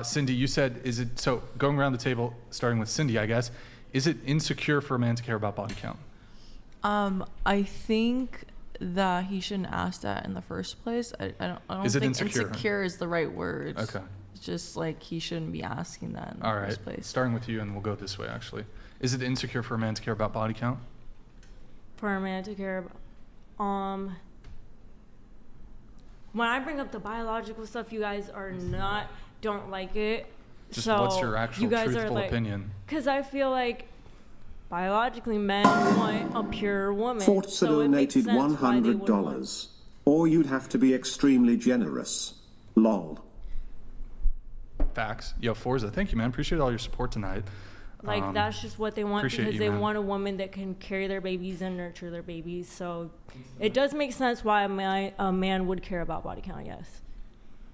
Cindy, you said, is it, so going around the table, starting with Cindy, I guess, is it insecure for a man to care about body count? I think that he shouldn't ask that in the first place. I don't Is it think insecure? insecure is the right word. Okay. It's just like he shouldn't be asking that in the first place. Starting with you, and we'll go this way, actually. Is it insecure for a man to care about body count? For a man to care about, when I bring up the biological stuff, you guys don't like it. Just so what's your actual you guys truthful are like, opinion? Because I feel like biologically men want a pure woman. Forza so donated $100. Or you'd have to be extremely generous. Lol. Facts. Yo, Forza, thank you, man. Appreciate all your support tonight. Like, that's just what they want because you, they man. want a woman that can carry their babies and nurture their babies. So it does make sense why a man would care about body count, yes.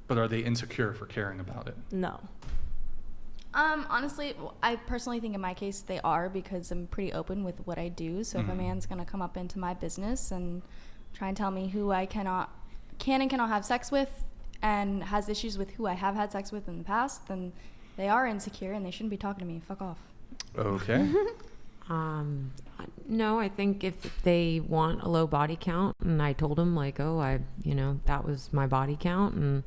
But are they insecure for caring about it? No. Honestly, I personally think in my case they are, because I'm pretty open with what I do. So if a man's going to come up into my business and try and tell me who I can and cannot have sex with and has issues with who I have had sex with in the past, then they are insecure and they shouldn't be talking to me. Fuck off. Okay. No, I think if they want a low body count and I told them like, oh, that was my body count,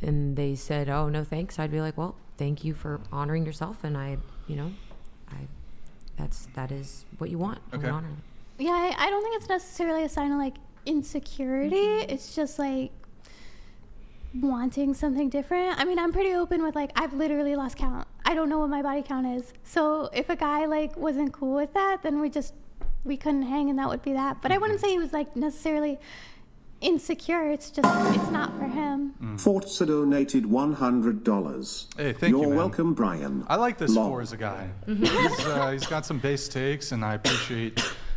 and they said, oh, no, thanks. I'd be like, well, thank you for honoring yourself. And that is what you want. Okay. Yeah, I don't think it's necessarily a sign of like insecurity. It's just like wanting something different. I mean, I'm pretty open with like, I've literally lost count. I don't know what my body count is. So if a guy like wasn't cool with that, then we couldn't hang, and that would be that. But I wouldn't say he was like necessarily insecure. It's just, it's not for him. Forza donated $100. Hey, thank you, You're man. welcome, Brian. I like this Lol. Forza guy. He's got some base takes, and I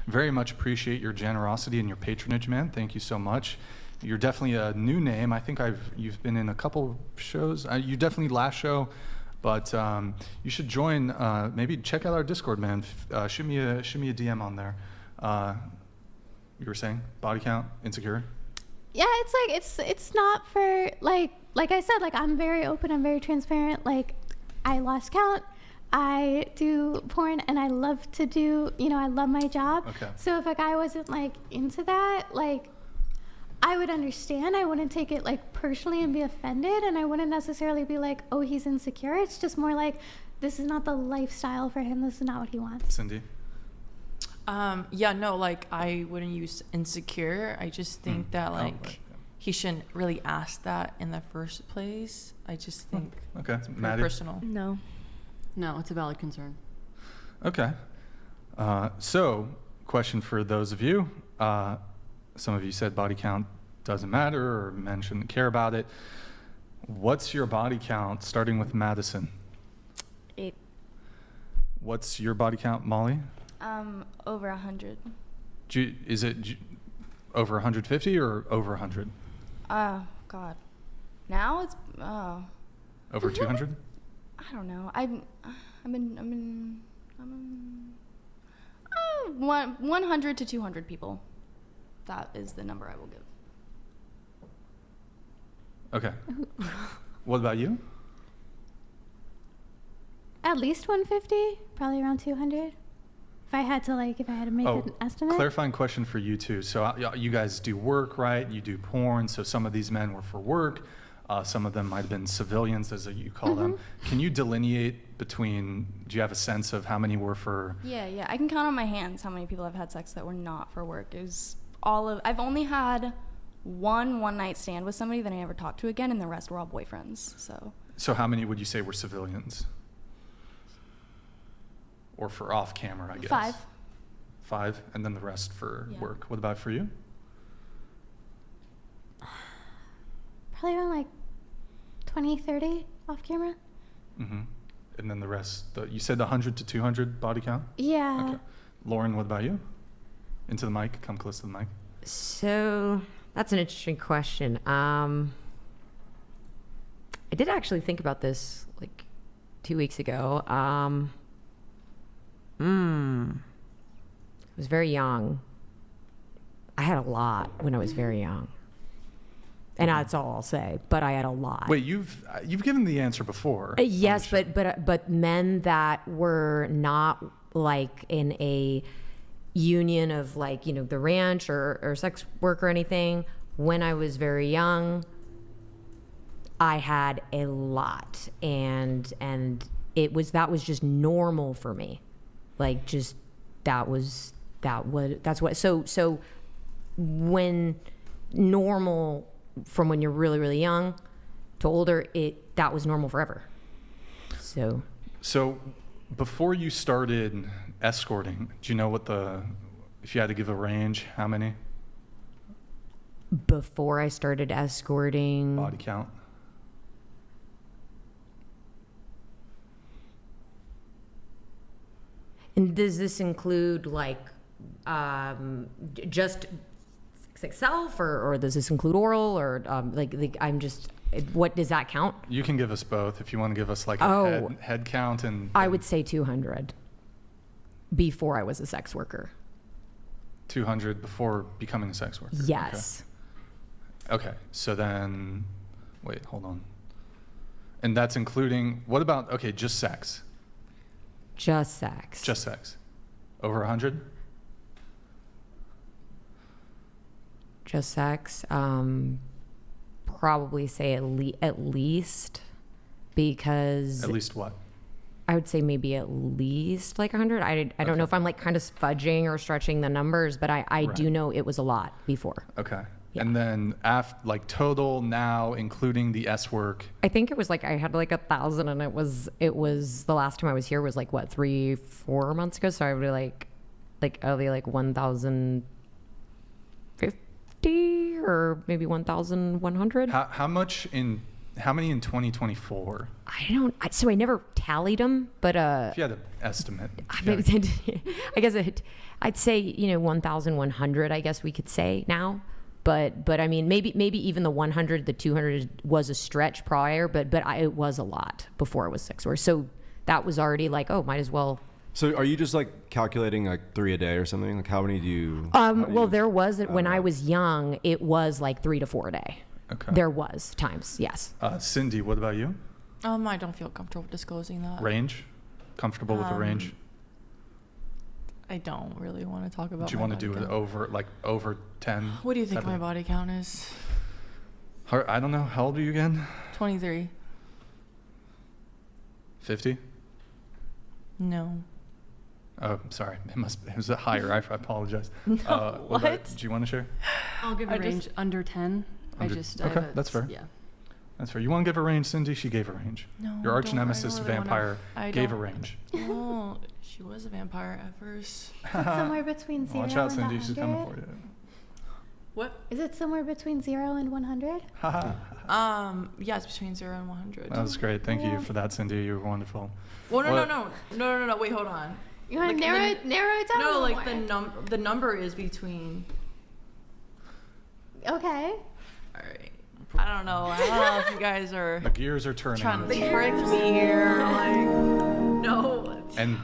very much appreciate your generosity and your patronage, man. Thank you so much. You're definitely a new name. I think you've been in a couple shows. You definitely last show, but you should join. Maybe check out our Discord, man. Shoot me a DM on there. You were saying body count, insecure. Yeah, it's like it's not for like I said, like I'm very open, I'm very transparent. Like I lost count. I do porn and I love to do, I love my job. Okay. So if a guy wasn't like into that, like I would understand. I wouldn't take it like personally and be offended, and I wouldn't necessarily be like, oh, he's insecure. It's just more like, this is not the lifestyle for him. This is not what he wants. Cindy? Yeah, no, like I wouldn't use insecure. I just think that like right. he shouldn't really ask that in the first place. I just think Okay. it's very Maddie? personal. No, it's a valid concern. Okay. So, question for those of you. Some of you said body count doesn't matter or men shouldn't care about it. What's your body count, starting with Madison? 8. What's your body count, Molly? Over 100. Is it over 150 or over 100? Oh, God. Now it's, Over 200? I don't know. I'm 100 to 200 people. That is the number I will give. Okay. What about you? At least 150, probably around 200. If I had to make an estimate. Clarifying question for you too. So you guys do work, right? You do porn. So some of these men were for work. Some of them might have been civilians, as you call them. Can you delineate between, do you have a sense of how many were for? Yeah. I can count on my hands how many people I've had sex that were not for work. I've only had one night stand with somebody that I never talked to again, and the rest were all boyfriends. So how many would you say were civilians? Or for off camera, I guess? 5, and then the rest for work. What about for you? Probably around 20, 30 off camera. Mm-hmm. And then the rest, you said 100 to 200 body count? Yeah. Okay. Lauren, what about you? Into the mic, come close to the mic. So that's an interesting question. I did actually think about this 2 weeks ago. I was very young. I had a lot when I was very young. And that's all I'll say. But I had a lot. Wait, you've given the answer before. Yes, but men that were not like in a union of like, you know, the ranch or sex work or anything. When I was very young, I had a lot, and that was just normal for me. Like just that's what so when normal from when you're really, really young to older, that was normal forever. So before you started escorting, do you know if you had to give a range, how many? Before I started escorting, Body count? and does this include like just sex itself, or does this include oral, or like I'm just, what does that count? You can give us both if you want to give us like a head count. And I would say 200 before I was a sex worker. 200 before becoming a sex worker? Yes. Okay, so then, wait, hold on. And that's including, what about, okay, just sex? Just sex. Just sex. Over 100? Just sex. Probably say at least, because... At least what? I would say maybe at least like 100. I don't know if I'm like kind of fudging or stretching the numbers, but I do know it was a lot before. Okay. Yeah. And then like total now, including the S work. I think it was like I had like 1,000, and it was the last time I was here was like what, 3-4 months ago. So I would be like I'll be like 1,050 or maybe 1,100. How many in 2024? So I never tallied them, but If you had an estimate. I guess I'd say 1,100. I guess we could say now. But I mean, maybe even the 100, the 200 was a stretch prior, but it was a lot before I was sex worker. So that was already like, oh, might as well. So are you just like calculating like 3 a day or something? Like how many do you? There was when I was young, it was like 3 to 4 a day. Okay. There was times, yes. Cindy, what about you? I don't feel comfortable disclosing that. Range? Comfortable with the range? I don't really want to talk about. Do you want to do it over 10? What do you think my body count is? I don't know. How old are you again? 23. 50? No. Oh, sorry. It was a higher. I apologize. No, what? Do you want to share? I'll give a range under 10. Okay, that's fair. Yeah. That's fair. You want to give a range, Cindy? She gave a range. No. Your arch I nemesis don't really vampire wanna, gave a range. Oh, she was a vampire at first. Is it somewhere between 0 Watch out, and Cindy. She's coming 100? for you. What? Is it somewhere between 0 and 100? Yes, between 0 and 100. That was great. Thank you for that, Cindy. You were wonderful. Well, no. Wait, hold on. You want to narrow it down? No, a like little the number is between. more? Okay. All right. I don't know if you guys are The gears are turning. trying to trick me here. Like, no. And